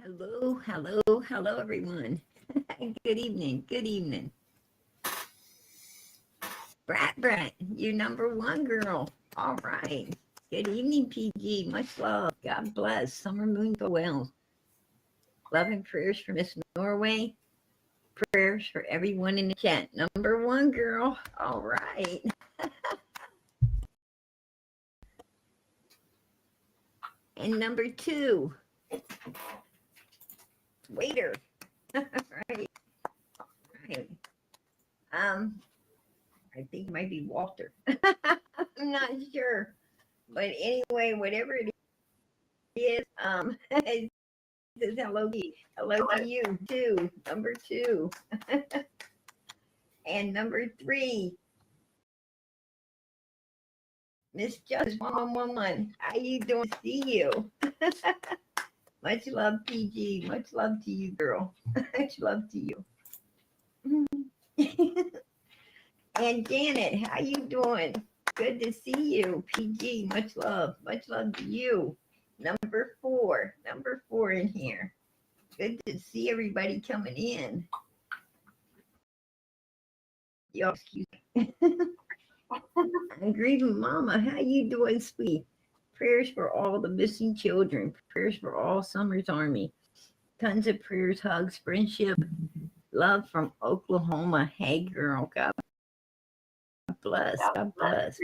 Hello, hello, hello, everyone. Good evening, good evening. Brat, you number one girl. All right. Good evening, PG. Much love. God bless. Summer moon go well. Love and prayers for Miss Norway. Prayers for everyone in the chat. Number one girl. All right. And number two. Waiter. Right. Right. I think it might be Walter. I'm not sure. But anyway, whatever it is, it says hello to you too. Number two. And number three. Miss Just 111. How you doing? See you. Much love, PG. Much love to you, girl. Much love to you. And Janet, how you doing? Good to see you, PG. Much love to you. Number four in here. Good to see everybody coming in. Y'all excuse me. I'm grieving mama. How you doing, sweet? Prayers for all the missing children. Prayers for all Summer's Army. Tons of prayers, hugs, friendship, love from Oklahoma. Hey, girl. God bless. God bless.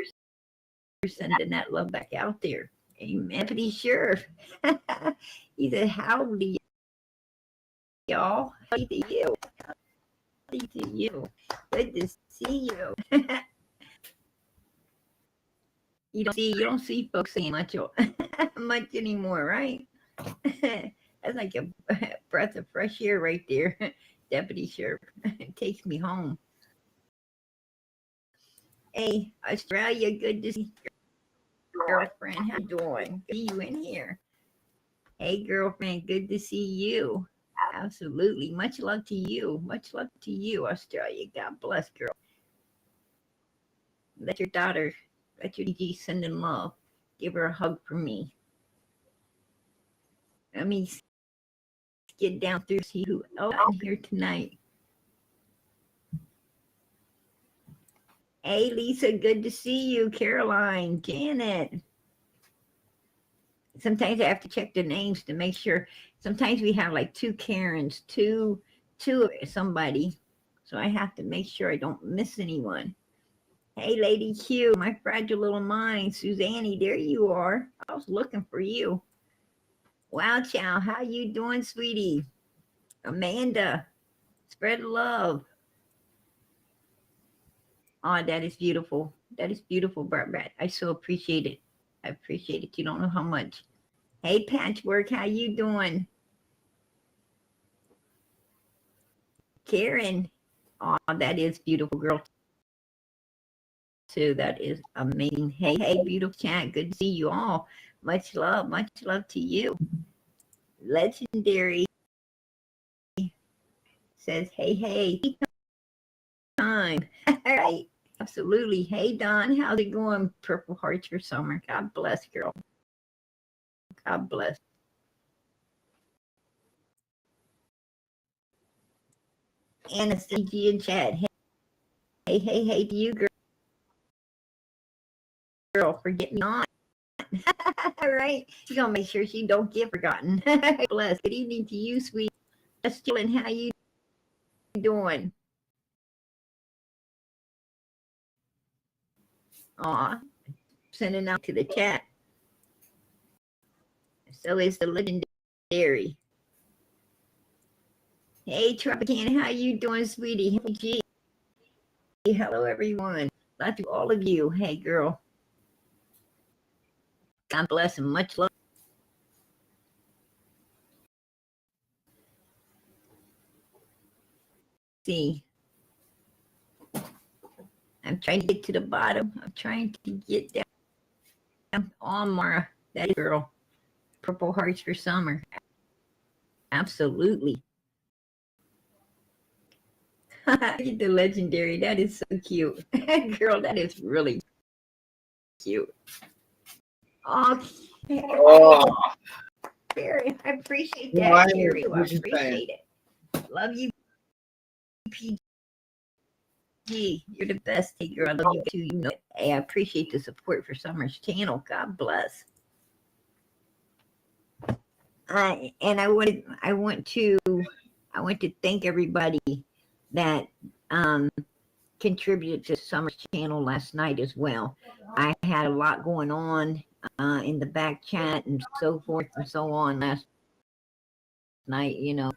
You're sending that love back out there. Amen. Pretty sure. He said, howdy, y'all. Howdy to you. Howdy to you. Good to see you. You don't see folks saying much anymore, right? That's like a breath of fresh air right there. Deputy Sheriff. It takes me home. Hey, Australia, good to see you, girlfriend. How you doing? Good to see you in here. Hey, girlfriend, good to see you. Absolutely. Much love to you. Much love to you, Australia. God bless, girl. Let your DG send in love. Give her a hug from me. Let me get down through see who else in here tonight. Hey, Lisa, good to see you. Caroline, Janet. Sometimes I have to check the names to make sure. Sometimes we have like two Karens, two somebody. So I have to make sure I don't miss anyone. Hey, Lady Q, my fragile little mind. Suzanne, there you are. I was looking for you. Wow, Chow, how you doing, sweetie? Amanda, spread love. Oh, that is beautiful. That is beautiful, Brat. I so appreciate it. I appreciate it. You don't know how much. Hey, Patchwork, how you doing? Karen, oh, that is beautiful, girl. Too. That is amazing. Hey, beautiful chat. Good to see you all. Much love to you. Legendary says, hey, time. All right. Absolutely. Hey, Don, how's it going? Purple Hearts for summer. God bless, girl. God bless. Anastasia and Chad. Hey to you, girl, for getting on. All right. She's going to make sure she don't get forgotten. Bless. Good evening to you, sweet. Just chilling. How you doing? Aw. Sending out to the chat. So is the legendary. Hey, Tropicana, how you doing, sweetie? Hey, G. Hello, everyone. Love to all of you. Hey, girl. God bless and much love. See, I'm trying to get to the bottom. I'm trying to get down on Mara. That girl. Purple hearts for summer. Absolutely. The legendary. That is so cute. Girl, that is really cute. Okay. Oh, Barry, I appreciate that, Carrie. I appreciate it. Love you, PG. You're the best. Hey, girl, I love you too. You know it. Hey, I appreciate the support for Summer's channel. God bless. And I want to thank everybody that contributed to Summer's channel last night as well. I had a lot going on in the back chat and so forth and so on last night, you know,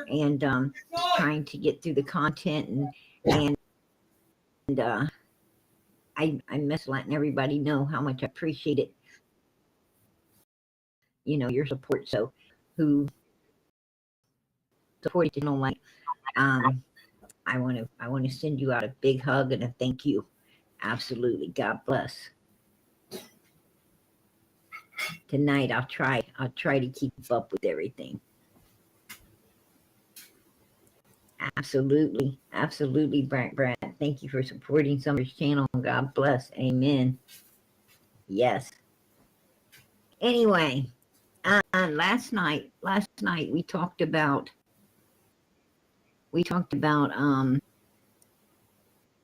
and just trying to get through the content and I miss letting everybody know how much I appreciate it. You know, your support. So who supported the channel, like I want to send you out a big hug and a thank you. Absolutely. God bless. Tonight I'll try to keep up with everything. Absolutely. Absolutely, Brad. Thank you for supporting Summer's channel. God bless. Amen. Yes. Anyway, last night we talked about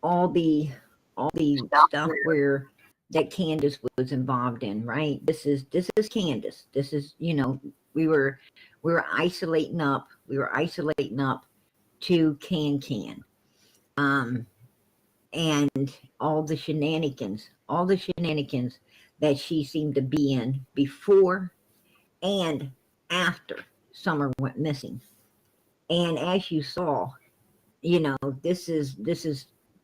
all the stuff where that Candace was involved in, right? This is Candace. This is, you know, we were isolating up to Can. And all the shenanigans that she seemed to be in before and after Summer went missing. And as you saw, you know, this is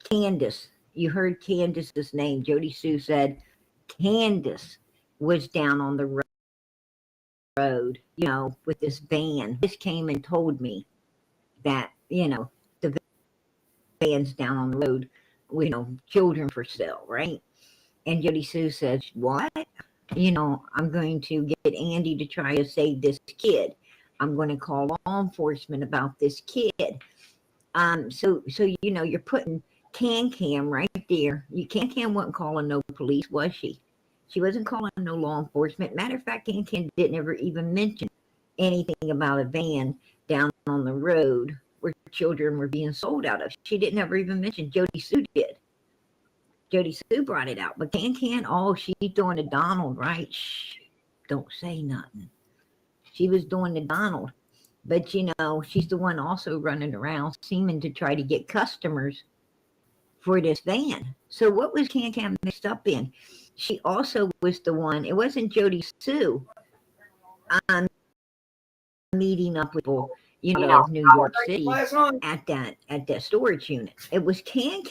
Candace. You heard Candace's name. Jody Sue said Candace was down on the road, you know, with this van. This came and told me that, you know, the van's down on the road with, you know, children for sale, right? And Jody Sue says, what? You know, I'm going to get Andy to try to save this kid. I'm going to call law enforcement about this kid. So you know, you're putting Can right there. Can wasn't calling no police, was she? She wasn't calling no law enforcement. Matter of fact, Can didn't ever even mention anything about a van down on the road where children were being sold out of. She didn't ever even mention. Jody Sue did. Jody Sue brought it out, but Can, oh, she's doing the Donald, right? Shh, don't say nothing. She was doing the Donald. But, you know, she's the one also running around seeming to try to get customers for this van. So what was Can mixed up in? She also was the one, it wasn't Jody Sue meeting up with people, you know, of New York City at that storage unit. It was Can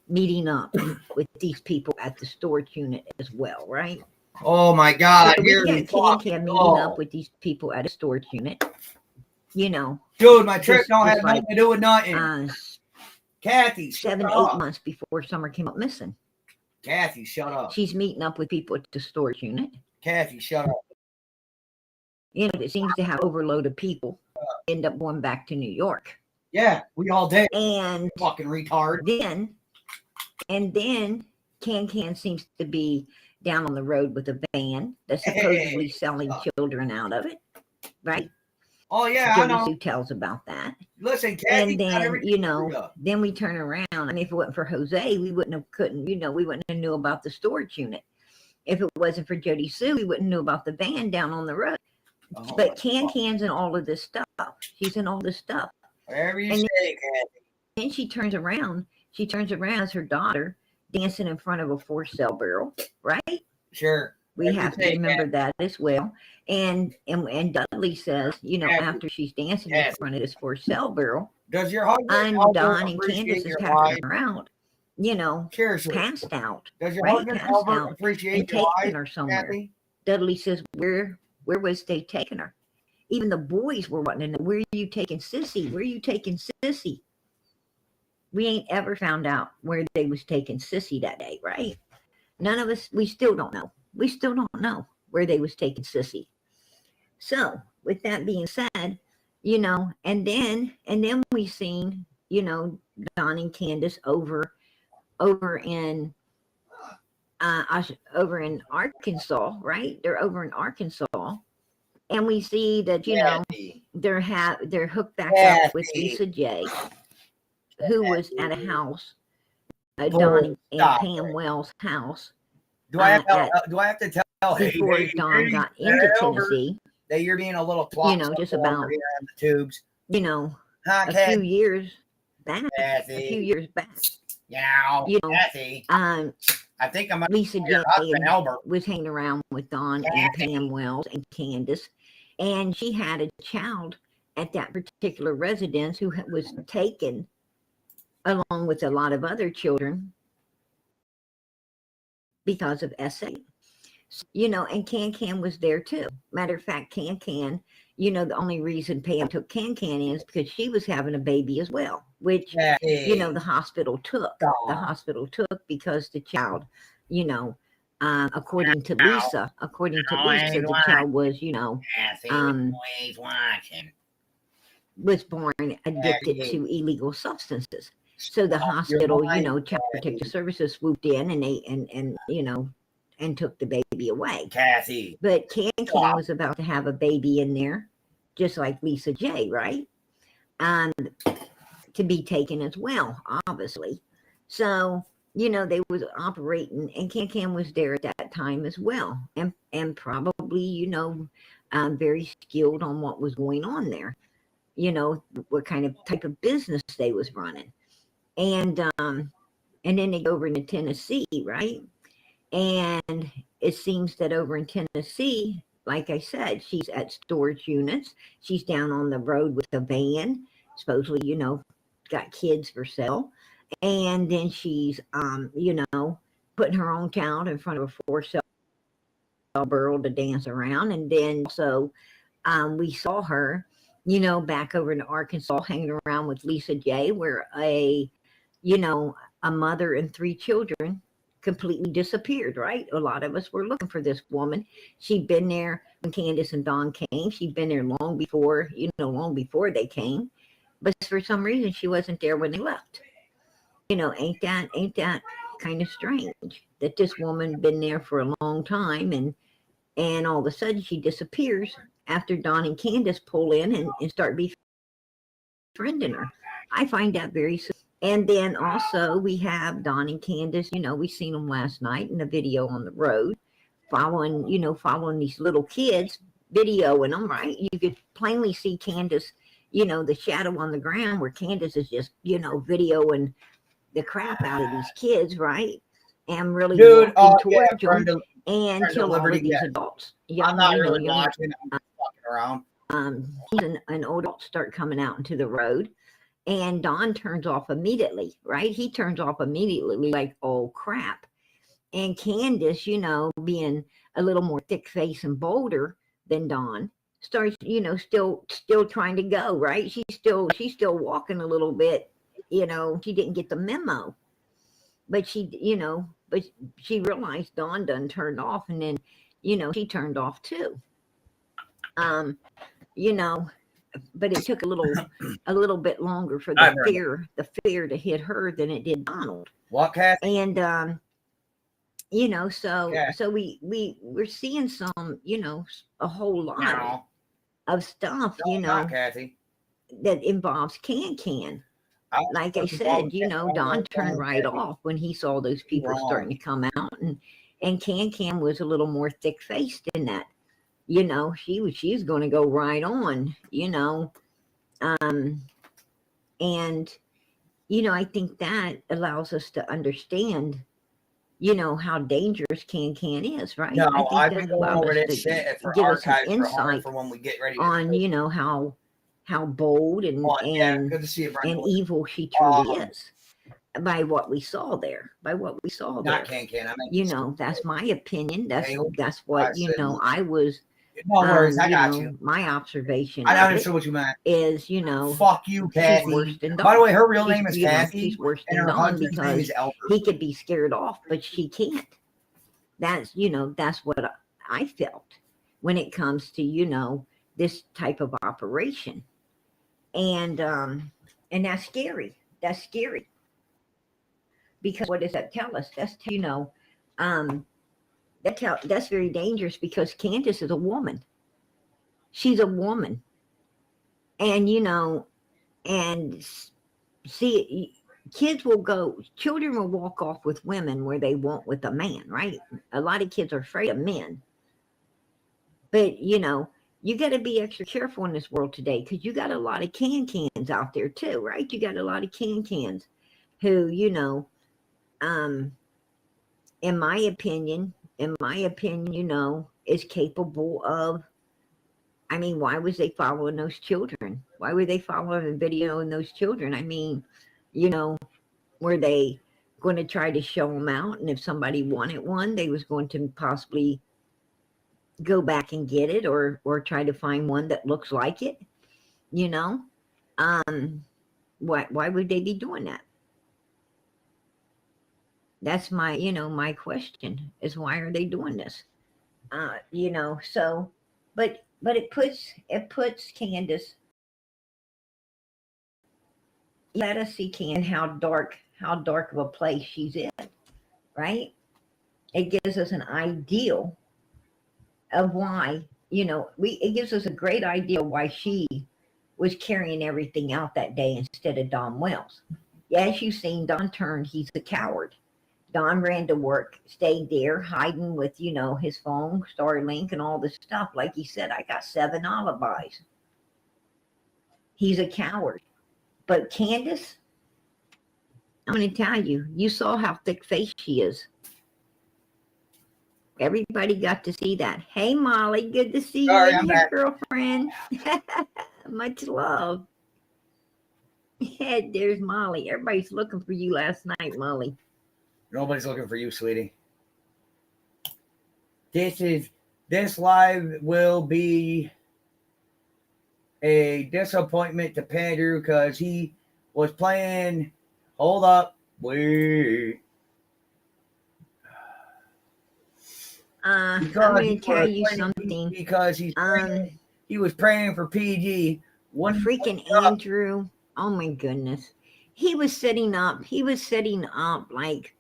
meeting up with these people at the storage unit as well, right? Oh my God! So we got Can meeting up with these people at a storage unit. You know, dude, my trick don't have nothing to do with nothing. Cathy, 7-8 months before Summer came up missing. Cathy, shut up. She's meeting up with people at the storage unit. Cathy, shut up. You know, it seems to have overload of people end up going back to New York. Yeah, we all did. And fucking retard. Then Can seems to be down on the road with a van that's supposedly selling children out of it, right? Oh yeah, Jody I know. Sue tells about that. Listen, Cathy, and then you know, then we turn around. I mean, if it wasn't for Jose, we wouldn't have knew about the storage unit. If it wasn't for Jody Sue, we wouldn't know about the van down on the road. Oh, but Can's in all of this stuff. She's in all this stuff. Whatever you say, Cathy. Then she turns around. She turns around as her daughter dancing in front of a for sale barrel, right? Sure. We have to remember that as well. And Dudley says, you know, after she's dancing in front of this for sale barrel, does your husband and Don and Candace is having her out, you know, passed out. Does your husband Albert appreciate and taking her somewhere? Kathy? Dudley says, where was they taking her? Even the boys were wanting to know, where are you taking Sissy? Where are you taking Sissy? We ain't ever found out where they was taking Sissy that day, right? None of us, we still don't know. We still don't know where they was taking Sissy. So with that being said, you know, and then we seen, you know, Don and Candace over in Arkansas, right? They're over in Arkansas, and we see that, you know, they're hooked back up with Lisa J, who was at a house, Don and Pam Wells' house. Do I have to tell before Don got into Tennessee that you're being a little you know, just about the tubes, you know, a few years back. Kathy. A few years back. Yeah, you know, Kathy. I think I'm Lisa J was hanging around with Don Kathy. And Pam Wells and Candace, and she had a child at that particular residence who was taken along with a lot of other children because of SA. You know, and Can was there too. Matter of fact, Can, you know, the only reason Pam took Can in is because she was having a baby as well, which, you know, the hospital took. The hospital took because the child, you know, according to Lisa, the child was, you know, was born addicted to illegal substances. So the hospital, you know, Child Protective Services swooped in and they, and you know, and took the baby away. Kathy. But Can was about to have a baby in there, just like Lisa J, right? To be taken as well, obviously. So, you know, they was operating, and Can was there at that time as well. And probably, you know, very skilled on what was going on there. You know, what kind of type of business they was running. And then they go over into Tennessee, right? And it seems that over in Tennessee, like I said, she's at storage units. She's down on the road with a van, supposedly, you know, got kids for sale. And then she's, you know, putting her own child in front of a for sale barrel to dance around. And then so we saw her, you know, back over in Arkansas hanging around with Lisa J, where a mother and 3 children completely disappeared, right? A lot of us were looking for this woman. She'd been there when Candace and Don came. She'd been there long before they came. But for some reason, she wasn't there when they left. You know, ain't that kind of strange that this woman been there for a long time and all of a sudden she disappears after Don and Candace pull in and start befriending her. I find that very. And then also we have Don and Candace, you know, we seen them last night in a video on the road, following these little kids, videoing them, right? You could plainly see Candace, you know, the shadow on the ground where Candace is just, you know, videoing the crap out of these kids, right? And really walking towards them and kill all of these adults. I'm not really watching, I'm fucking around. An old adult start coming out into the road. And Don turns off immediately, right? He turns off immediately like, oh, crap. And Candace, you know, being a little more thick-faced and bolder than Don, starts, you know, still trying to go, right? She's still walking a little bit, you know. She didn't get the memo. But she realized Don done turned off, and then, you know, she turned off too. You know, but it took a little bit longer for the fear to hit her than it did Donald. What, Kathy? And you know, so we're seeing some, you know, a whole lot of stuff, you know, Kathy, that involves Can. Like I said, you know, Don turned right off when he saw those people starting to come out, and Can was a little more thick-faced in that. You know, she's going to go right on, you know. And, you know, I think that allows us to understand you know, how dangerous Can is, right? No, I think I've that been going allowed over us this to shit for give us an archives insight for when we get ready on, you know, how bold and yeah, good to see you, Brian. and evil she truly is by what we saw there. Not Can. I mean, You know, that's my opinion. That's what, you know, I was. No worries, I got you. My observation. I understood what you meant. Is, you know, fuck you, Cathy. Worse than Don. By the way, her real name is Cathy. She's worse and than her Don husband's name because is Elder. he could be scared off, but she can't. That's, you know, that's what I felt when it comes to, you know, this type of operation. And that's scary. That's scary. Because what does that tell us? That's, you know, that's very dangerous because Candace is a woman. She's a woman. And, you know, and see, children will walk off with women where they won't with a man, right? A lot of kids are afraid of men. But, you know, you got to be extra careful in this world today because you got a lot of cans out there too, right? You got a lot of cans who, you know, in my opinion, you know, is capable of, I mean, why was they following those children? Why were they following and videoing those children? I mean, you know, were they going to try to show them out? And if somebody wanted one, they was going to possibly go back and get it or try to find one that looks like it, you know? Why would they be doing that? That's my, you know, my question is why are they doing this? You know, so, but it puts Candace, let us see how dark of a place she's in, right? It gives us an idea of why, you know, it gives us a great idea why she was carrying everything out that day instead of Don Wells. Yeah, as you've seen, Don turned, he's a coward. Don ran to work, stayed there, hiding with, you know, his phone, Starlink, and all this stuff. Like he said, I got 7 alibis. He's a coward. But Candace, I'm going to tell you, you saw how thick-faced she is. Everybody got to see that. Hey, Molly, good to see you in here, girlfriend. Much love. Yeah, there's Molly. Everybody's looking for you last night, Molly. Nobody's looking for you, sweetie. This live will be a disappointment to Andrew because he was playing. Hold up, wait. I'm going to tell you something. Because he was praying for PG. Freaking Andrew. Oh my goodness. He was setting up like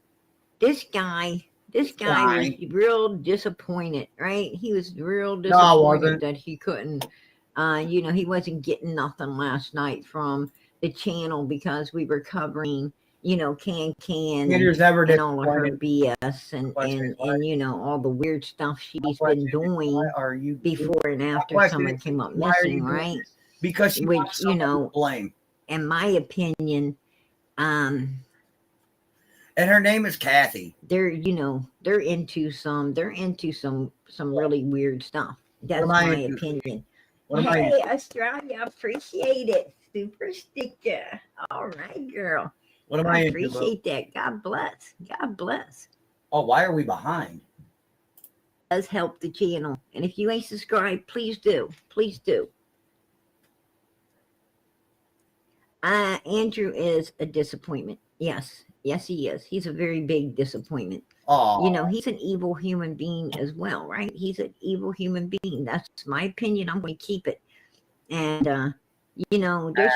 this guy was real disappointed, right? He was real disappointed that he couldn't, you know, he wasn't getting nothing last night from the channel because we were covering, you know, Can and all of her BS and you know, all the weird stuff she's been doing before and after someone came up missing, right? Because she which, you know, blame. In my opinion, and her name is Cathy. They're into some really weird stuff. That's my opinion. Hey, Australia, appreciate it. Super sticker. All right, girl. I appreciate that. God bless. God bless. Oh, why are we behind? It does help the channel. And if you ain't subscribed, please do. Please do. Andrew is a disappointment. Yes, he is. He's a very big disappointment. You know, he's an evil human being as well, right? He's an evil human being. That's my opinion. I'm going to keep it. And you know, there's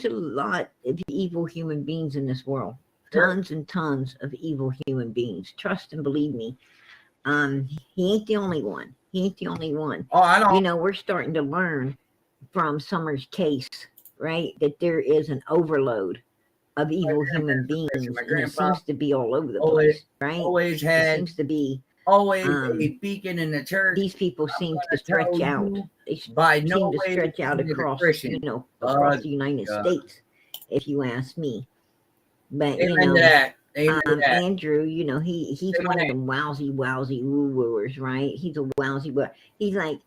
a lot of evil human beings in this world. Tons and tons of evil human beings. Trust and believe me. He ain't the only one. Oh, I know. You know, we're starting to learn from Summer's case, right, that there is an overload of evil human beings, and it seems to be all over the place, right? It seems to be a beacon in the church. These people seem to stretch out. They seem to stretch out across, you know, across the United States, if you ask me. But you know, Andrew, he's one of them wowsy woo-wooers, right? He's a wowsy woo. He's like,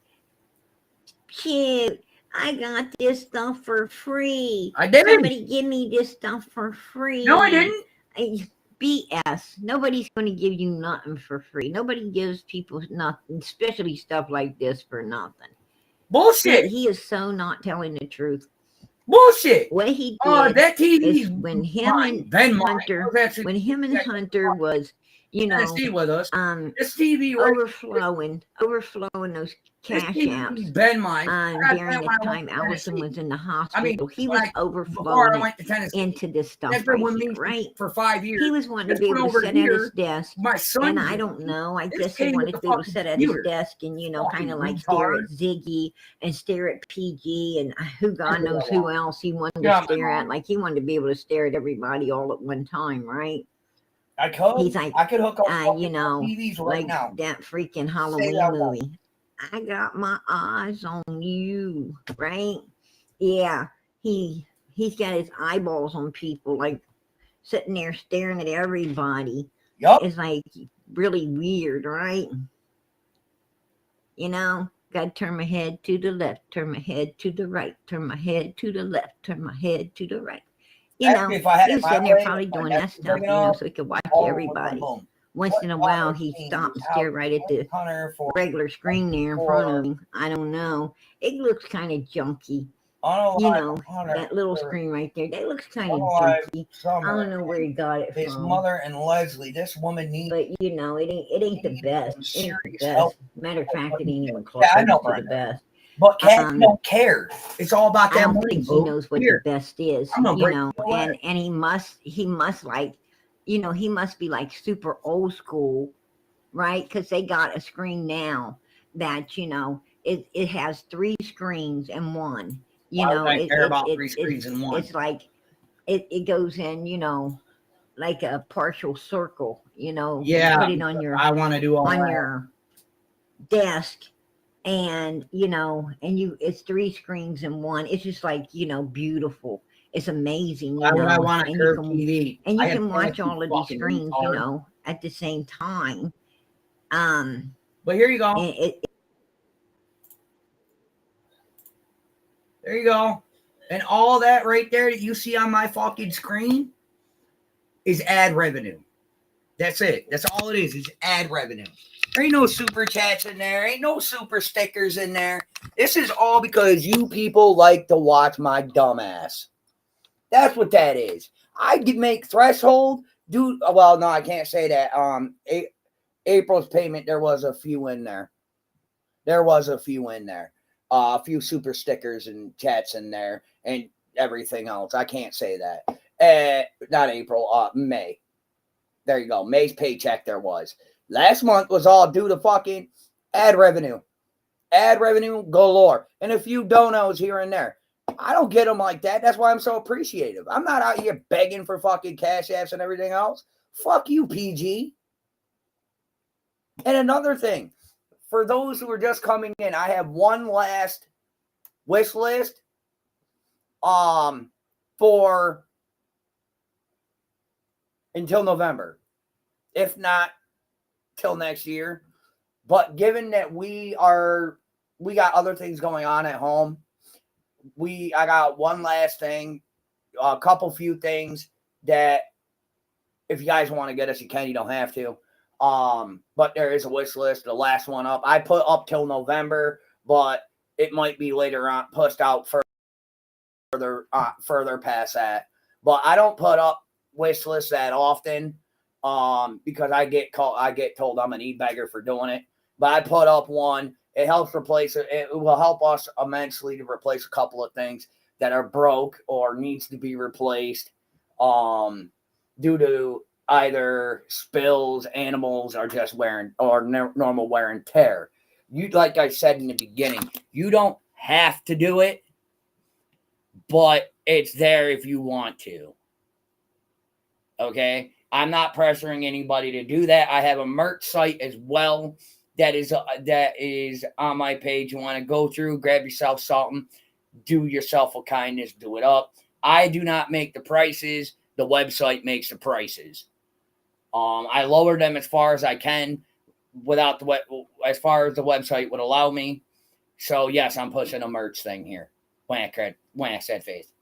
shit, I got this stuff for free. I did. Somebody give me this stuff for free. No, I didn't. BS. Nobody's going to give you nothing for free. Nobody gives people nothing, especially stuff like this, for nothing. Bullshit. He is so not telling the truth. Bullshit. What he did that TV is when him and Hunter was, with us. This TV overflowing those cash apps. Ben mine. During the time Allison was in the hospital, he was overflowing into this stuff right? For 5 years. He was wanting to be able to sit at his desk. My son, and I don't know. I guess he wanted to be able to sit at his desk and, kind of like stare at Ziggy and stare at PG and who God knows who else he wanted to stare at. Like he wanted to be able to stare at everybody all at one time, right? He's like, I could hook up TVs right now. That freaking Halloween movie. I got my eyes on you, right? Yeah, he's got his eyeballs on people, like sitting there staring at everybody. Yup. It's like really weird, right? Gotta turn my head to the left, turn my head to the right, turn my head to the left, turn my head to the right. He was sitting there probably doing that stuff, so he could watch everybody. Once in a while, he'd stop and stare right at the regular screen there in front of him. I don't know. It looks kind of junky. That little screen right there. That looks kind of junky. I don't know where he got it from. His mother and Leslie, this woman needs. But it ain't the best. It ain't the best. Matter of fact, it ain't even close to the best. But Cat don't care. It's all about that money. I don't think he knows what the best is. And he must like, he must be like super old school, right? Because they got a screen now that it has 3 screens in one. It's like it goes in, like a partial circle. Yeah. Put it on your. I want to do all on that. your desk. And it's 3 screens in one. It's just like beautiful. It's amazing. I want a curved TV, and you can watch all of these screens, at the same time. But here you go. There you go. And all that right there that you see on my fucking screen is ad revenue. That's it. That's all it is. It's ad revenue. There ain't no super chats in there. Ain't no super stickers in there. This is all because you people like to watch my dumbass. That's what that is. I could make threshold. Well, no, I can't say that. April's payment, there was a few in there. A few super stickers and chats in there and everything else. I can't say that. Not April, May. There you go. May's paycheck there was. Last month was all due to fucking ad revenue. Ad revenue galore. And a few donos here and there. I don't get them like that. That's why I'm so appreciative. I'm not out here begging for fucking cash apps and everything else. Fuck you, PG. And another thing, for those who are just coming in, I have one last wish list for until November. If not, till next year. But given that we got other things going on at home, I got one last thing, a few things that if you guys want to get us, you can, you don't have to. But there is a wish list, the last one up. I put up till November, but it might be later on pushed out further past that. But I don't put up wish lists that often. Because I get told I'm an e-beggar for doing it. But I put up one. It helps replace it. It will help us immensely to replace a couple of things that are broke or needs to be replaced due to either spills, animals, or just normal wear and tear. Like I said in the beginning, you don't have to do it, but it's there if you want to. Okay? I'm not pressuring anybody to do that. I have a merch site as well that is on my page. You want to go through, grab yourself something, do yourself a kindness, do it up. I do not make the prices. The website makes the prices. I lowered them as far as I can without as far as the website would allow me. So yes, I'm pushing a merch thing here. When I said face.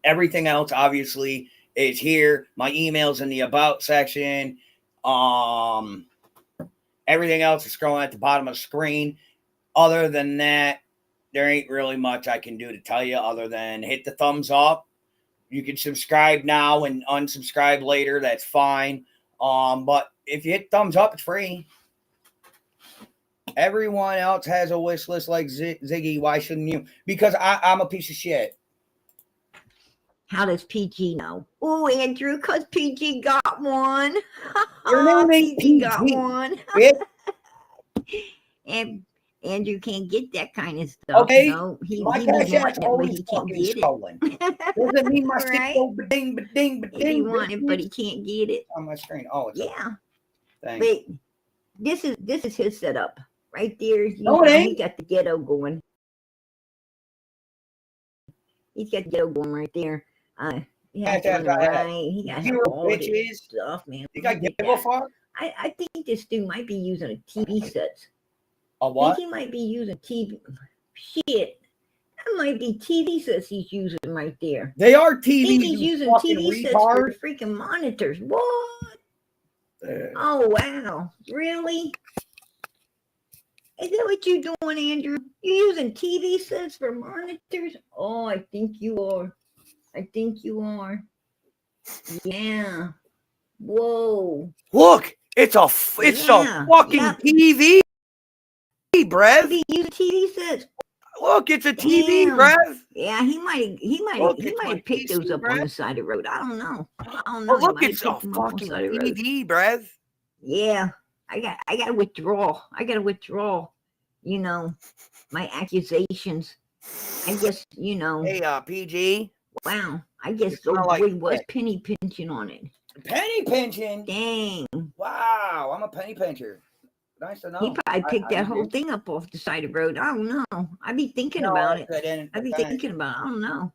Everything else obviously is here. My email's in the about section. Everything else is scrolling at the bottom of the screen. Other than that, there ain't really much I can do to tell you other than hit the thumbs up. You can subscribe now and unsubscribe later. That's fine. But if you hit thumbs up, it's free. Everyone else has a wish list like Ziggy. Why shouldn't you? Because I'm a piece of shit. How does PG know? Oh, Andrew, because PG got one. Your name ain't PG got one. Bitch. And Andrew can't get that kind of stuff. Okay, no, he my be cash wanting app's it, but always he can't fucking get stolen. it. Doesn't mean my Right? shit go ba-ding, ba-ding, He be ba-ding, wanting it, but he can't get it. on my screen. Oh, it's Yeah. Thanks. But this is his setup right there. No, it ain't. He got the ghetto going. He's got the ghetto going right there. He has to right. He got all this stuff, man. You got give a fuck? I think this dude might be using a TV set. A what? I think he might be using TV. Shit. That might be TV sets he's using right there. They are TVs. I think he's using TV sets for freaking monitors. What? Oh, wow. Really? Is that what you're doing, Andrew? You're using TV sets for monitors? Oh, I think you are. Yeah. Whoa. Look, it's a fucking TV, bruv. He using TV sets. Look, it's a TV, bruv. Yeah, he might have picked those up on the side of the road. I don't know. Oh, look, it's a fucking TV, bruv. Yeah, I got to withdraw. You know, my accusations. I guess Hey, PG. Wow, I guess the boy was penny pinching on it. Penny pinching. Dang. Wow, I'm a penny pincher. Nice to know. He probably picked that whole thing up off the side of the road. I don't know. I'd be thinking about it. I don't know.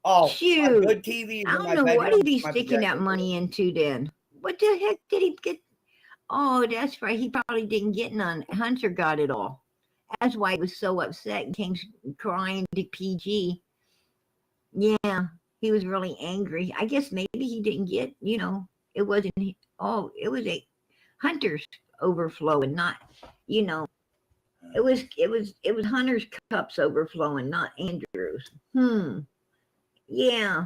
Oh, shoot. Good TV. I don't know what he'd be sticking that money into then. What the heck did he get? Oh, that's right. He probably didn't get none. Hunter got it all. That's why he was so upset and came crying to PG. Yeah, he was really angry. I guess maybe he didn't get, it wasn't, it was a Hunter's overflowing, not, it was Hunter's cups overflowing, not Andrew's. Yeah.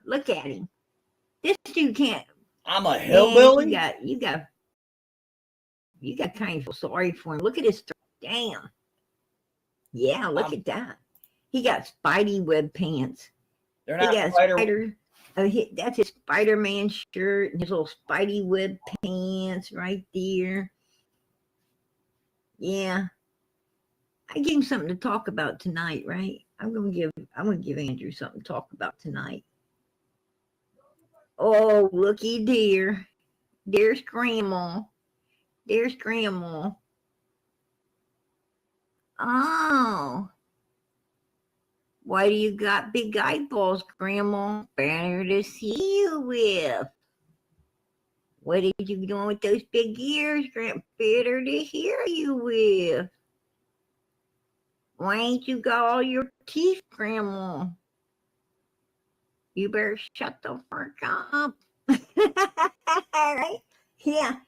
Look at him. This dude can't. I'm a hillbilly. You got kind of sorry for him. Look at his damn. Yeah, look at that. He got Spidey web pants. They're not spider. That's his Spider-Man shirt and his little Spidey web pants right there. Yeah. I gave him something to talk about tonight, right? I'm gonna give Andrew something to talk about tonight. Oh, looky dear. There's Grandma. Oh. Why do you got big eyeballs, Grandma? Better to see you with. What are you doing with those big ears, Grandma? Better to hear you with. Why ain't you got all your teeth, Grandma? You better shut the fuck up. Right? Yeah.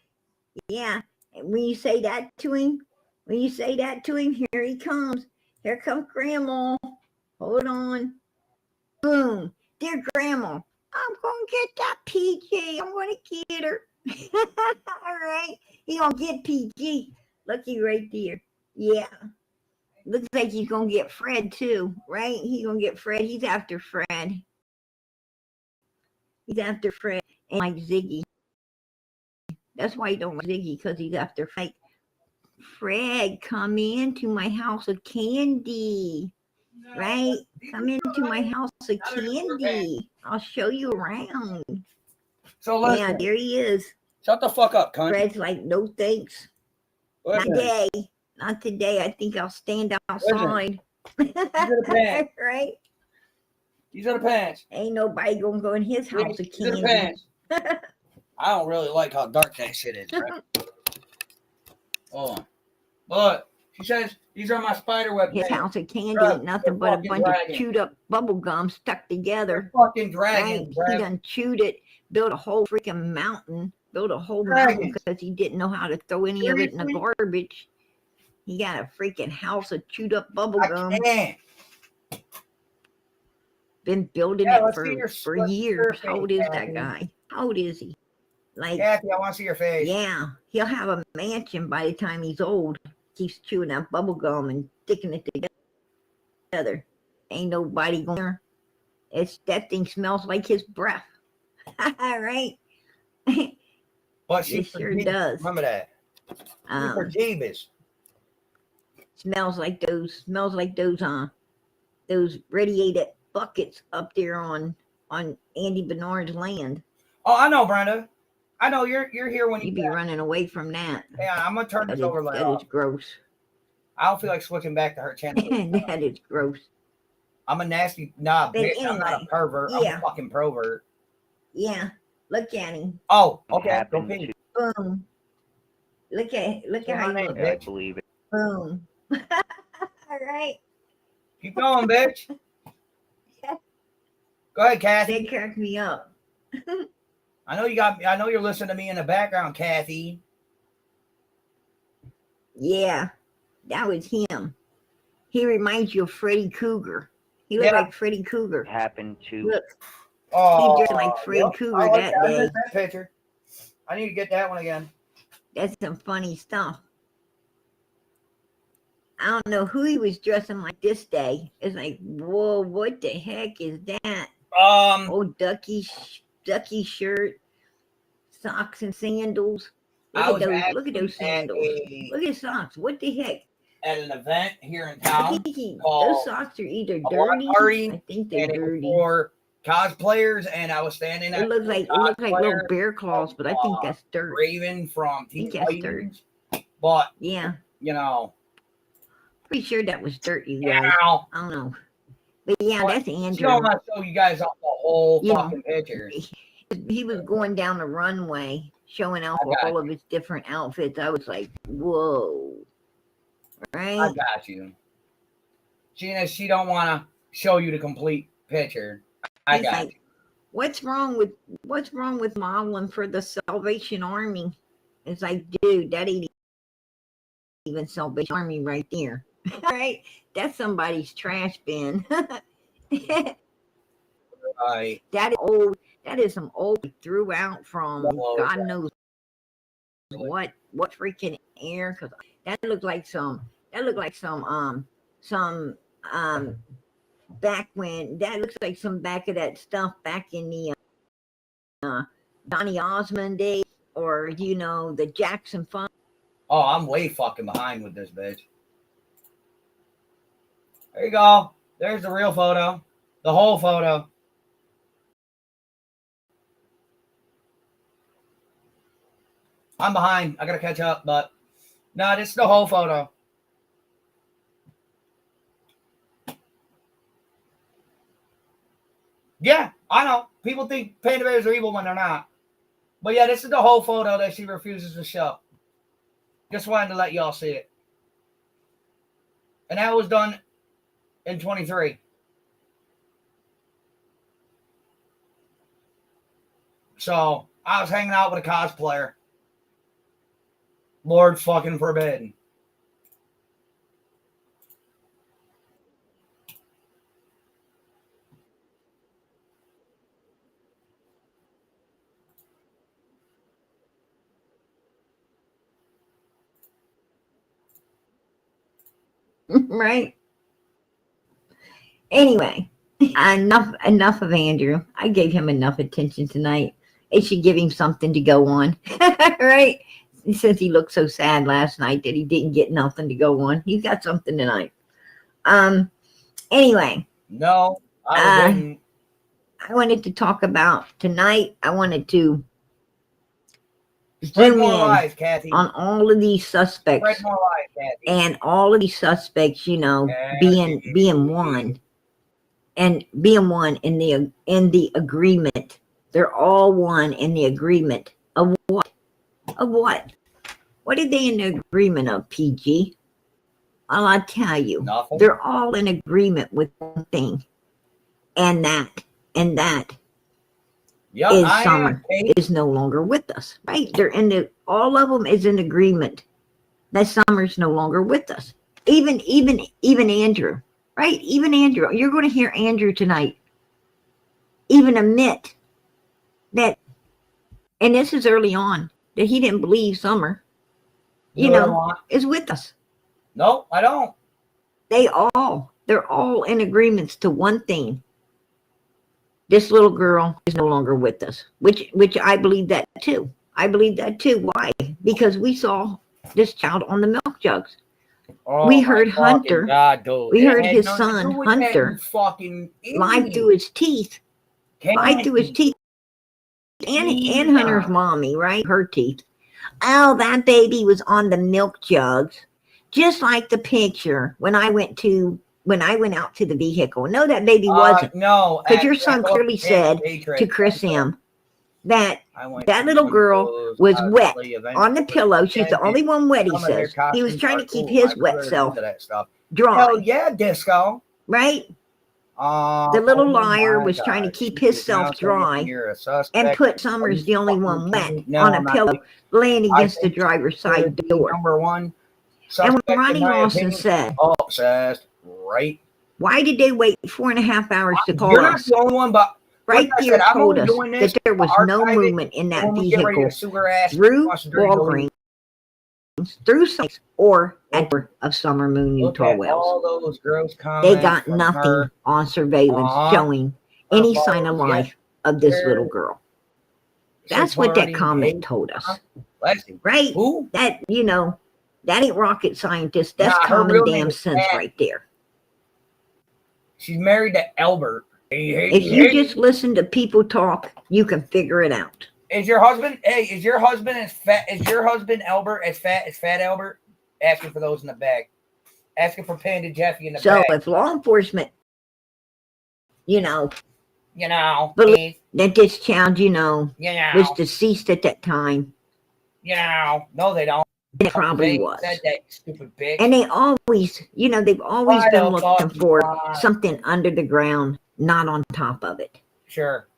When you say that to him, here he comes. Here comes Grandma. Hold on. Boom. Dear Grandma, I'm going to get that PG. I'm going to get her. All right. He going to get PG. Looky right there. Yeah. Looks like he's going to get Fred too, right? He's going to get Fred. He's after Fred. And like Ziggy. That's why he don't like Ziggy, because he's after Fred. Fred, come into my house of candy. Right? Come into my house of candy. I'll show you around. So listen. Yeah, there he is. Shut the fuck up, cunt. Fred's like, no thanks. Not today. I think I'll stand outside. Right? These are the pants. Ain't nobody gonna go in his house of These are the candy. pants. I don't really like how dark that shit is. Right? Hold on. Look, she says these are my spiderweb His pants. house of candy Bruh, ain't nothing they're but a fucking bunch dragons. of chewed up bubble gum stuck together. They're fucking Right? dragons, He bruh. done chewed it, built a whole freaking mountain, mountain Dragons. because he didn't know how to throw any of it in the Seriously? garbage. He got a freaking house of chewed up bubble I gum. can't. Been building Yeah, it let's see your for let's see your years. How face, old is Kathy. that guy? How old is he? Like, Kathy, I want to see your face. yeah, he'll have a mansion by the time he's old. Keeps chewing that bubble gum and sticking it together. Ain't nobody going there. That thing smells like his breath. Right? But she It sure does. Remember that. For Jeebus. Smells like those radiated buckets up there on Andy Bernard's land. Oh, I know, Brenda. I know you're here when you be running away from that. Yeah, I'm gonna turn this over. That is gross. I don't feel like switching back to her channel. That is gross. I'm a nasty bitch. Anyway, I'm not a pervert. Yeah. I'm a fucking pervert. Yeah. Look at him. Oh, okay. Okay. Boom. Look at how you look. I believe it. Boom. All right. Keep going, bitch. Go ahead, Kathy. They cracked me up. I know you're listening to me in the background, Kathy. Yeah, that was him. He reminds you of Freddy Krueger. He looked like Freddy Krueger. Happened to Look. Oh, he dressed like Freddy Krueger that day. That picture. I need to get that one again. That's some funny stuff. I don't know who he was dressing like this day. It's like, whoa, what the heck is that? Oh, ducky shirt, socks and sandals. Look at those sandals. Look at socks. What the heck? At an event here in town. Those socks are either dirty. I think they're dirty. For cosplayers, and I was standing. It looks like little bear claws, but I think that's dirt. Raven from I think that's dirt. But yeah, pretty sure that was dirt, you guys. I don't know, but yeah, that's Andrew. I want to show you guys off the whole fucking picture. He was going down the runway, showing off all of his different outfits. I was like, whoa, right? I got you. She don't want to show you the complete picture. I got you. What's wrong with modeling for the Salvation Army? It's like, dude, that ain't even Salvation Army right there. Right? That's somebody's trash bin. Right. That is old. That is some old threw out from God knows what freaking air. Cause that looked like some back when that looks like some back of that stuff back in the Donny Osmond days, or the Jackson 5. Oh, I'm way fucking behind with this bitch. There you go. There's the real photo. The whole photo. I'm behind. I gotta catch up, but no, this is the whole photo. Yeah, I know. People think panda bears are evil when they're not. But yeah, this is the whole photo that she refuses to show. Just wanted to let y'all see it. And that was done in 23. So I was hanging out with a cosplayer. Lord fucking forbid. Right. Anyway, enough of Andrew. I gave him enough attention tonight. It should give him something to go on. Right? Since he looked so sad last night that he didn't get nothing to go on. He's got something tonight. Anyway. No, I didn't. I wanted to talk about tonight. I wanted to spread more lies, Kathy. On all of these suspects. Spread more lies, Kathy. And all of these suspects, being one. and being one in the agreement. They're all one in the agreement of what? Of what? What are they in the agreement of, PG? Well, I'll tell you. Nothing. They're all in agreement with one thing. And that Yep, is Summer is no longer with us. Right? All of them is in agreement that Summer's no longer with us. Even Andrew. Right? Even Andrew. You're going to hear Andrew tonight even admit that, and this is early on, that he didn't believe Summer, is with us. No, I don't. They're all in agreements to one thing. This little girl is no longer with us, which I believe that too. I believe that too. Why? Because we saw this child on the milk jugs. Oh, we heard Hunter. God, we heard his son, Hunter, lied through his teeth. Lied through his teeth. And Hunter's mommy, right? Her teeth. Oh, that baby was on the milk jugs. Just like the picture when I went out to the vehicle. No, that baby wasn't. No. Because your son clearly said to Chris M that little girl was wet on the pillow. She's the only one wet, he says. He was trying to keep his wet self dry. Hell yeah, Disco. Right? The little liar was trying to keep himself dry and put Summers, the only one wet, on a pillow laying against the driver's side door. Number one. And when Ronnie Lawson said, obsessed, right? Why did they wait 4.5 hours to call You're not us? the only one, but right there told us that there was no movement in that vehicle through Walgreens, through Sykes, or at the of Summer Moon, Utah Wells. All those gross they got nothing on surveillance showing any sign of life of this little girl. That's what that comment told us. Right? Who? That, that ain't rocket scientist. That's common damn sense right there. She's married to Albert. If you just listen to people talk, you can figure it out. Is your husband? Hey, is your husband as fat? Is your husband Albert as fat as Fat Albert? Asking for those in the bag. Asking for Panda Jeffy in the bag. So if law enforcement, believe that this child, was deceased at that time. No, they don't. It probably was. Said that, stupid bitch. And they always, they've always been looking for something under the ground, not on top of it. Sure.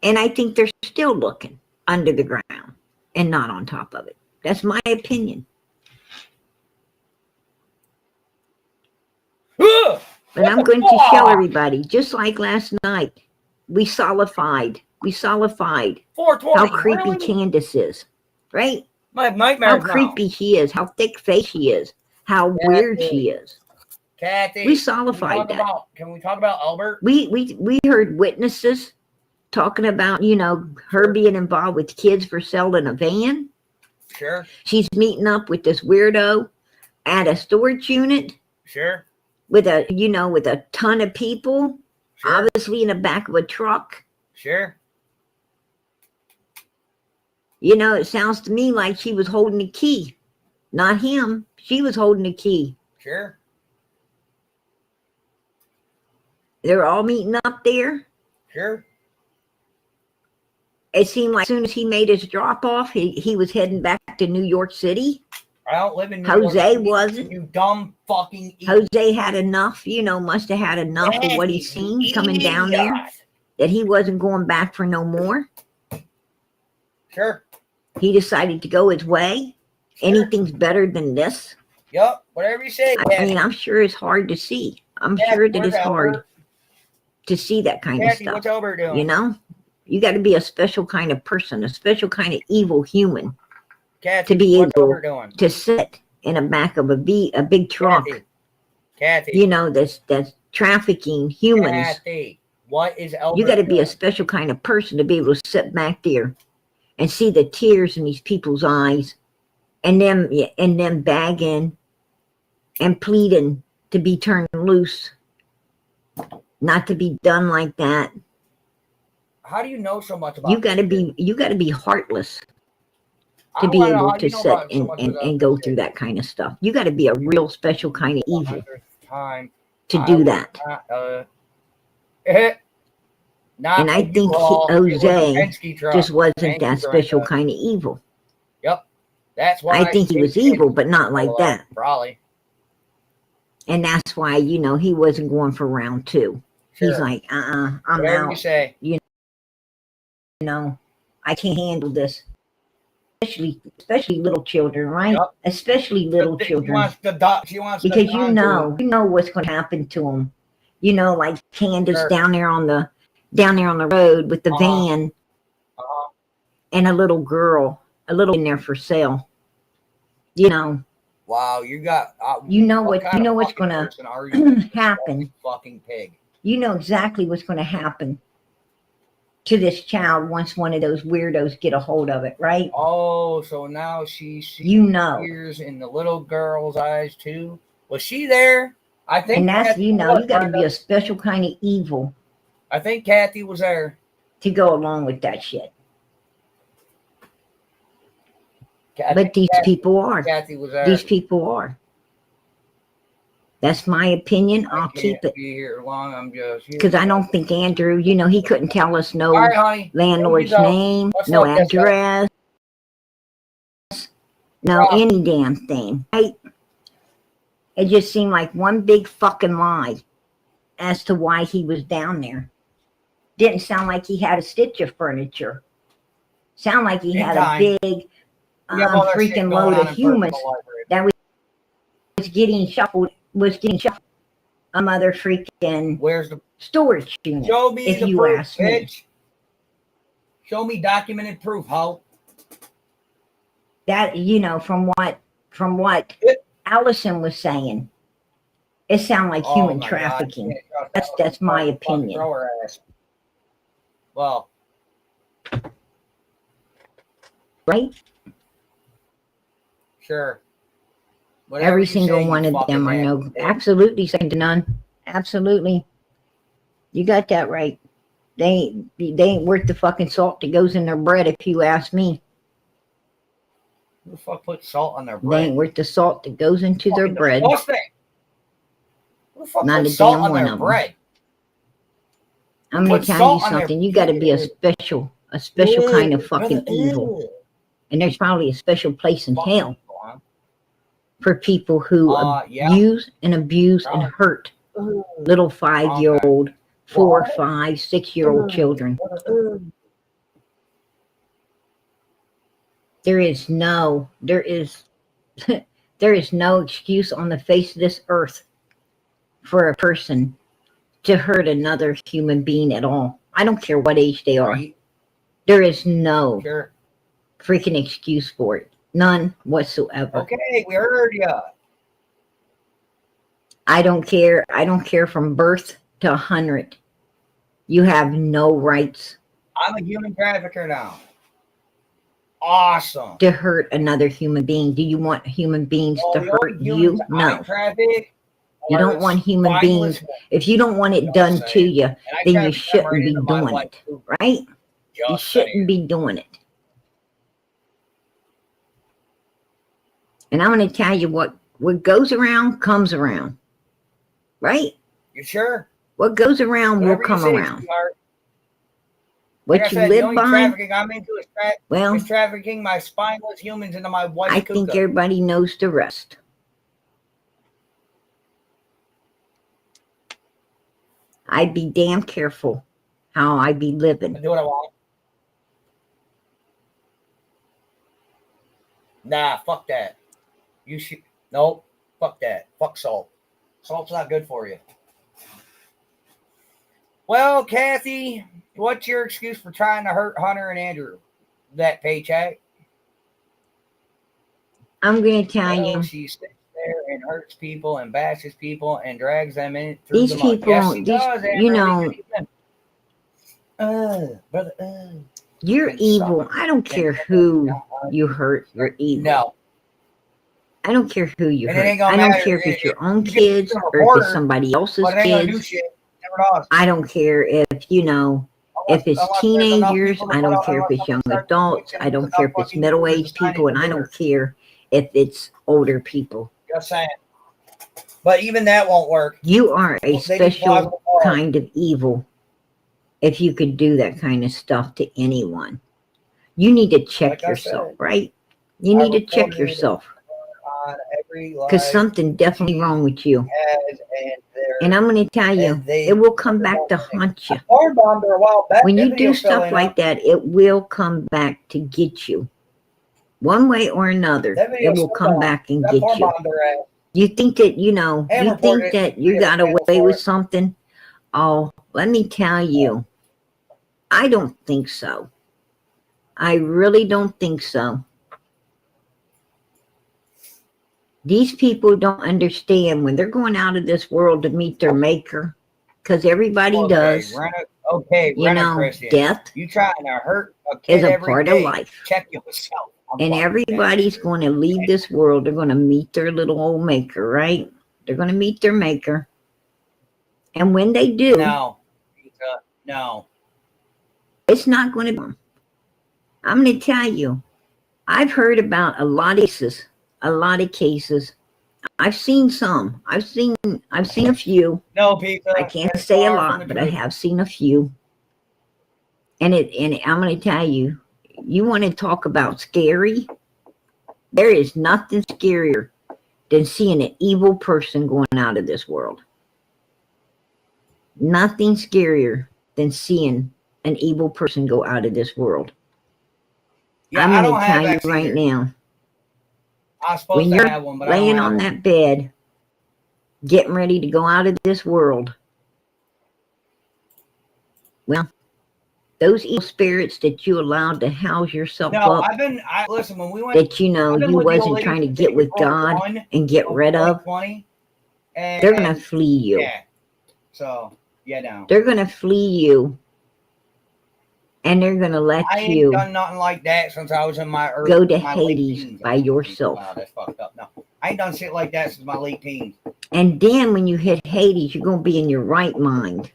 And I think they're still looking under the ground and not on top of it. That's my opinion. But I'm going to show everybody, just like last night, we solidified how creepy Candace is, right? My nightmare. How creepy she is, how thick-faced she is, how weird she is. CATHY, we solidified that. Can we talk about Albert? We heard witnesses talking about, her being involved with kids for sale in a van. Sure. She's meeting up with this weirdo at a storage unit. Sure. With a ton of people, obviously in the back of a truck. Sure. It sounds to me like she was holding the key. Not him. She was holding the key. Sure. They're all meeting up there. Sure. It seemed like as soon as he made his drop off, he was heading back to New York City. I don't live in New York City. Jose wasn't. You dumb fucking idiot. Jose had enough, must have had enough of what he's seen coming down there. That he wasn't going back for no more. Sure. He decided to go his way. Sure. Anything's better than this. Yep, whatever you say. I mean, I'm sure it's hard to see. I'm sure that it's hard to see that kind of stuff. What's Albert doing? You got to be a special kind of person, a special kind of evil human CATHY, to be able to sit in the back of a big truck. CATHY. That's trafficking humans. CATHY. What is Albert You got to be a special kind of person to be able to sit back there and see the tears in these people's eyes and them begging and pleading to be turned loose, not to be done like that. How do you know so much about you got to be heartless to be able to sit and go through that kind of stuff. You got to be a real special kind of evil. to do that. And I think Jose just wasn't that special kind of evil. Yep. That's why I think he was evil, but not like that. Probably. And that's why, you know, he wasn't going for round 2. Sure. He's like, I'm Whatever out. You say. You know, I can't handle this. Especially little children, right? Yep. Especially little children. She wants because you know what's going to happen to them. You know, like Candace down there on the road with the van, and a little girl, in there for sale. You know. Wow, you got. You know what's going to happen. Fucking pig. You know exactly what's going to happen to this child once one of those weirdos get a hold of it, right? Oh, so now she sees tears in the little girl's eyes too. Was she there? I think. And that's you got to be a special kind of evil. I think Kathy was there to go along with that shit. But these people are. Kathy was there. These people are. That's my opinion. I'll keep it. Be here long. I'm just because I don't think Andrew. You know, he couldn't tell us no landlord's name, no address, no any damn thing. Right? It just seemed like one big fucking lie as to why he was down there. Didn't sound like he had a stitch of furniture. Sound like he had a big freaking load of humans that was getting shuffled. A mother freaking where's the storage unit? Show me if the you proof, ask me. bitch. Show me documented proof, ho. That from what Allison was saying, it sounded like human trafficking. That's my opinion. Well, right? Sure. Whatever every single one of them are no, absolutely second to none. Absolutely, you got that right. They ain't worth the fucking salt that goes in their bread, if you ask me. Who the fuck put salt on their bread? They ain't worth the salt that goes into their bread. Who the fuck not put salt on their bread? I'm gonna tell you something. You got to be a special kind of fucking evil, and there's probably a special place in hell for people who use and abuse and hurt little 5-year-old, 4, 5, 6-year-old children. There is no excuse on the face of this earth for a person to hurt another human being at all. I don't care what age they are. There is no freaking excuse for it. None whatsoever. Okay, we heard you. I don't care. I don't care from birth to 100. You have no rights. I'm a human trafficker now. Awesome. To hurt another human being. Do you want human beings to hurt you? No. You don't want human beings. If you don't want it done to you, then you shouldn't be doing it. Right? You shouldn't be doing it. And I'm going to tell you what goes around comes around. Right? You sure? What goes around will come around. What you live by? I'm into is trafficking my spineless humans into my wife's I think everybody knows the rest. I'd be damn careful how I be living. I do what I want. Nah, fuck that. You should. Nope. Fuck that. Fuck salt. Salt's not good for you. Well, Kathy, what's your excuse for trying to hurt Hunter and Andrew? That paycheck? I'm going to tell you. She sits there and hurts people and bashes people and drags them in. These people, yes, you know. Brother, you're evil. I don't care who you hurt. You're evil. No. I don't care who you hurt. I don't care if it's your own kids or if it's somebody else's kids. I don't care if, if it's teenagers. I don't care if it's young adults. I don't care if it's middle-aged people. And I don't care if it's older people. Just saying. But even that won't work. You are a They need special plausible cause. kind of evil if you could do that kind of stuff to anyone. You need to check Like I yourself, said, right? You need to check yourself. On every Because live something definitely wrong with you. has and there. And I'm going to tell you, it will come back to haunt you. I bombed her a while back. When That you do video's still stuff ain't like up. that, it will come back to get you. One way or another, That it video's will still come on. back and That get poor you. bombed her ass. You think that, you know, And you report think it. that you Yeah, got handle away for with it. something? Oh, let me tell you, I don't think so. I really don't think so. These people don't understand when they're going out of this world to meet their maker, because everybody does. You know, Christian. death You trying to hurt a is kid a every part day. of life. Check yourself. And everybody's going to leave this world. They're going to meet their little old maker, right? They're going to meet their maker. And when they do, No. No. it's not going to be. I'm going to tell you, I've heard about a lot of cases. I've seen some. I've seen a few. No, pizza. I can't say a lot, but I have seen a few. And I'm going to tell you, you want to talk about scary? There is nothing scarier than seeing an evil person going out of this world. Nothing scarier than seeing an evil person go out of this world. Yeah, I'm going to tell you either. right now. I was supposed When to you're have one, but laying I don't on have that bed, getting ready to go out of this world, well, those evil spirits that you allowed to house yourself up, listen, when we went, that you know you wasn't trying to get with God and get rid of, they're going to flee you. Yeah. So, yeah, no. They're going to flee you, and they're going to let I you ain't done nothing like that since I was in my early, go to my Hades late teens. by yourself. Wow, that's fucked up. No, I ain't done shit like that since my late teens. And then when you hit Hades, you're going to be in your right mind,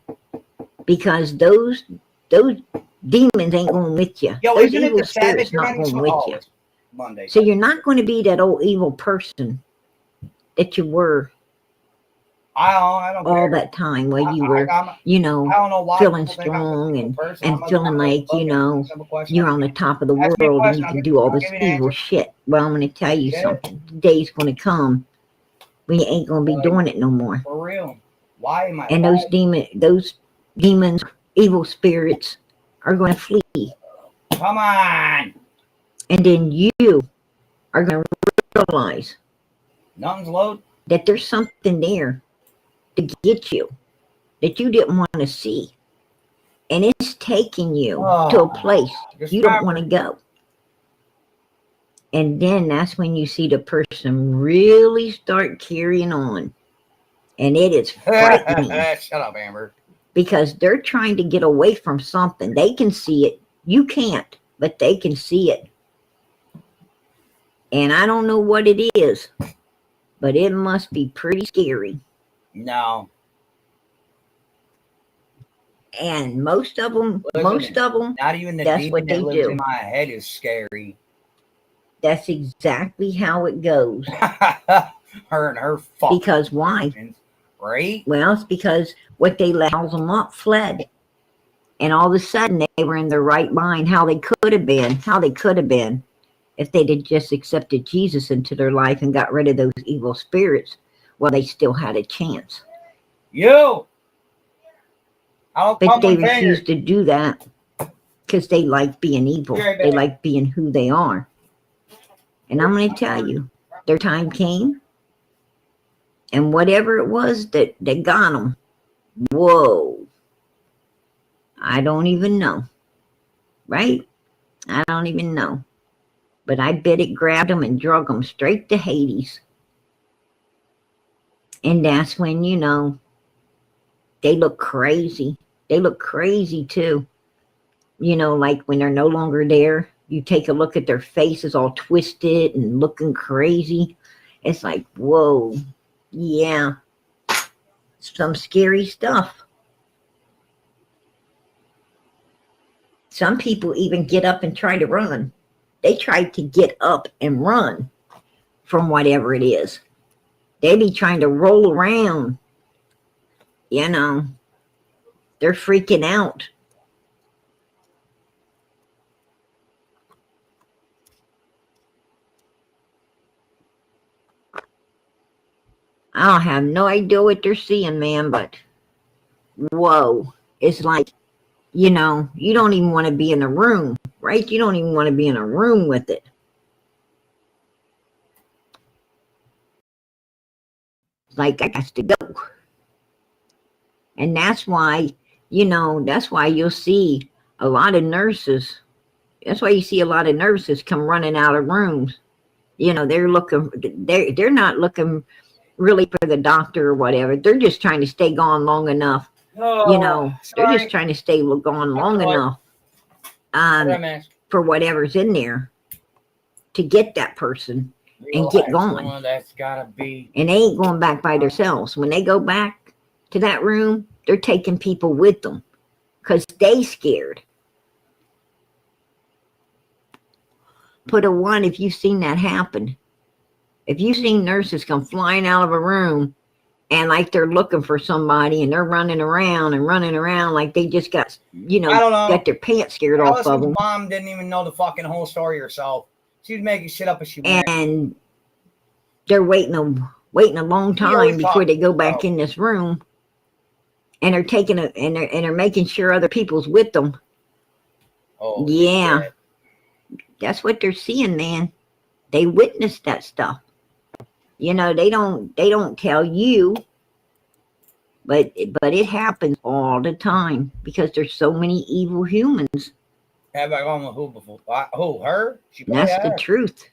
because those demons ain't going with you. Yo, those isn't evil it the Sabbath spirits you're not in? going with you. Monday. So you're not going to be that old evil person that you were I don't all care. that time where you were, I don't know why feeling strong and feeling like, you're on the top of the Ask me a world and question, you I'll can give- do all I'll this give you an evil answer. shit. Well, I'm going to tell you Yeah. something. The day's going to come when you ain't going to be Right. doing it no more. For real. Why am I? And those demons, evil spirits are going to flee. Come on. And then you are going to realize Nothing's loaded. that there's something there to get you that you didn't want to see. And it's taking you to a place you don't want to go. And then that's when you see the person really start carrying on. And it is frightening. Shut up, Amber. Because they're trying to get away from something. They can see it. You can't, but they can see it. And I don't know what it is, but it must be pretty scary. No. And most of them, not even the that's demon what that they lives do. in my head is scary. That's exactly how it goes. Her and her fuck. Because why? Right? Well, it's because what they let house them up fled. And all of a sudden they were in their right mind, how they could have been if they'd have just accepted Jesus into their life and got rid of those evil spirits while they still had a chance. But they refused to do that because they like being evil. They like being who they are. And I'm going to tell you, their time came, and whatever it was that got them, whoa, I don't even know, right? I don't even know. But I bet it grabbed them and drug them straight to Hades. And that's when, they look crazy. They look crazy too. Like when they're no longer there, you take a look at their faces all twisted and looking crazy. It's like, whoa, yeah, some scary stuff. Some people even get up and try to run. They try to get up and run from whatever it is. They be trying to roll around. You know, they're freaking out. I don't have no idea what they're seeing, man, but whoa. It's like, you know, you don't even want to be in a room, right? You don't even want to be in a room with it. Like, I got to go. And that's why, you know, that's why you'll see a lot of nurses. That's why you see a lot of nurses come running out of rooms. You know, they're not looking really for the doctor or whatever. They're just trying to stay gone long enough. You know, they're just trying to stay gone long enough for whatever's in there to get that person and get gone. That's gotta be. And they ain't going back by themselves. When they go back to that room, they're taking people with them because they scared. Put a 1 if you've seen that happen. If you've seen nurses come flying out of a room and like they're looking for somebody and they're running around like they just got, you know, got their pants scared off of them. Mom didn't even know the fucking whole story herself. She was making shit up as she went. And they're waiting a long time before they go back in this room. And they're taking it and they're making sure other people's with them. Oh yeah. Shit. That's what they're seeing, man. They witnessed that stuff. You know, they don't tell you, but it happens all the time because there's so many evil humans. Have I gone with who before? Who? Her? That's the truth.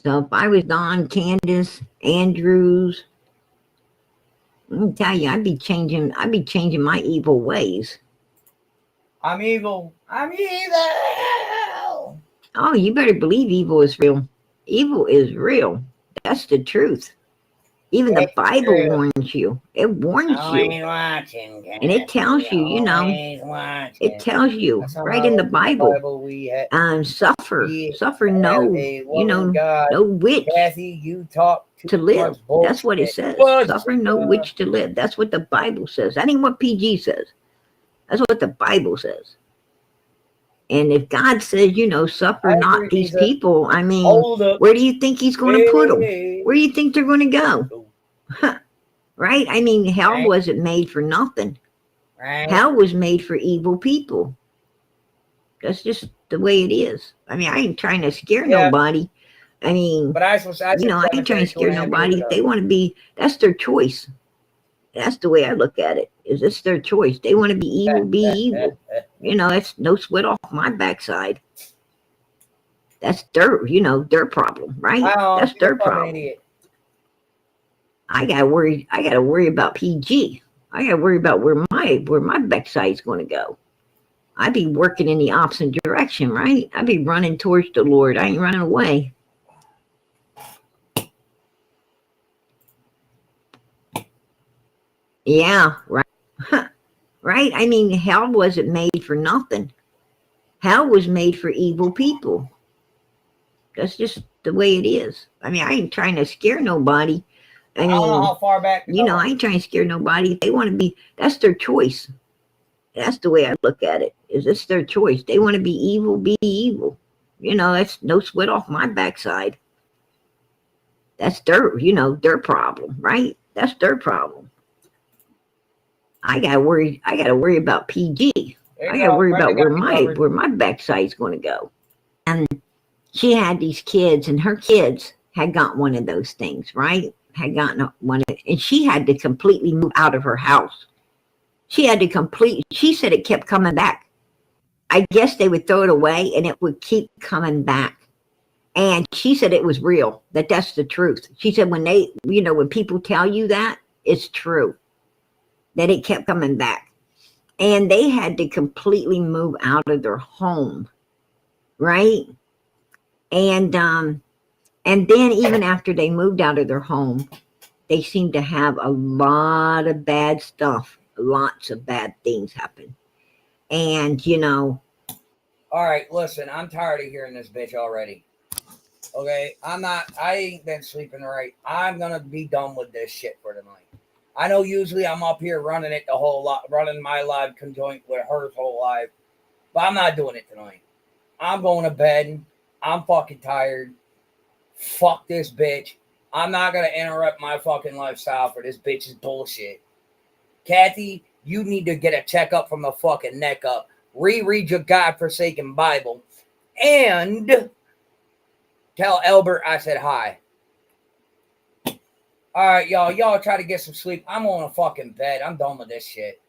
So if I was Don, Candace, Andrews, let me tell you, I'd be changing my evil ways. I'm evil. I'm evil. Oh, you better believe evil is real. Evil is real. That's the truth. Even the Bible warns you. It warns you. And it tells you, you know, it tells you right in the Bible, suffer no, you know, no witch to live. That's what it says. Suffer no witch to live. That's what the Bible says. That ain't what PG says. That's what the Bible says. And if God says, you know, suffer not these people, I mean, where do you think he's going to put them? Where do you think they're going to go? Right? I mean, hell wasn't made for nothing. Hell was made for evil people. That's just the way it is. I mean, I ain't trying to scare nobody. I mean, I ain't trying to scare nobody. If they want to be, that's their choice. That's the way I look at it. Is it's their choice. They want to be evil, be evil. You know, it's no sweat off my backside. That's their, you know, their problem, right? That's their problem. I gotta worry about PG. I gotta worry about where my backside's gonna go. I be working in the opposite direction, right? I be running towards the Lord. I ain't running away. Yeah, right. Right? I mean, hell wasn't made for nothing. Hell was made for evil people. That's just the way it is. I mean, I ain't trying to scare nobody. I mean, don't know how far back. You know, I ain't trying to scare nobody. If they want to be, that's their choice. That's the way I look at it. Is it's their choice. They want to be evil, be evil. You know, that's no sweat off my backside. That's their, you know, their problem, right? That's their problem. I gotta worry about PG. I gotta worry about where my backside's gonna go. And she had these kids, and her kids had got one of those things, right? Had gotten one, and she had to completely move out of her house. She said it kept coming back. I guess they would throw it away and it would keep coming back. And she said it was real, that's the truth. She said when they, you know, when people tell you that, it's true. That it kept coming back. And they had to completely move out of their home, right? And then even after they moved out of their home, they seemed to have a lot of bad stuff. Lots of bad things happen. And, you know. All right, listen, I'm tired of hearing this bitch already. Okay, I ain't been sleeping right. I'm going to be done with this shit for tonight. I know usually I'm up here running it the whole lot, running my live conjoint with hers whole live, but I'm not doing it tonight. I'm going to bed. I'm fucking tired. Fuck this bitch. I'm not going to interrupt my fucking lifestyle for this bitch's bullshit. Kathy, you need to get a checkup from the fucking neck up. Reread your godforsaken Bible. And tell Albert I said hi. All right, y'all. Y'all try to get some sleep. I'm on a fucking bed. I'm done with this shit.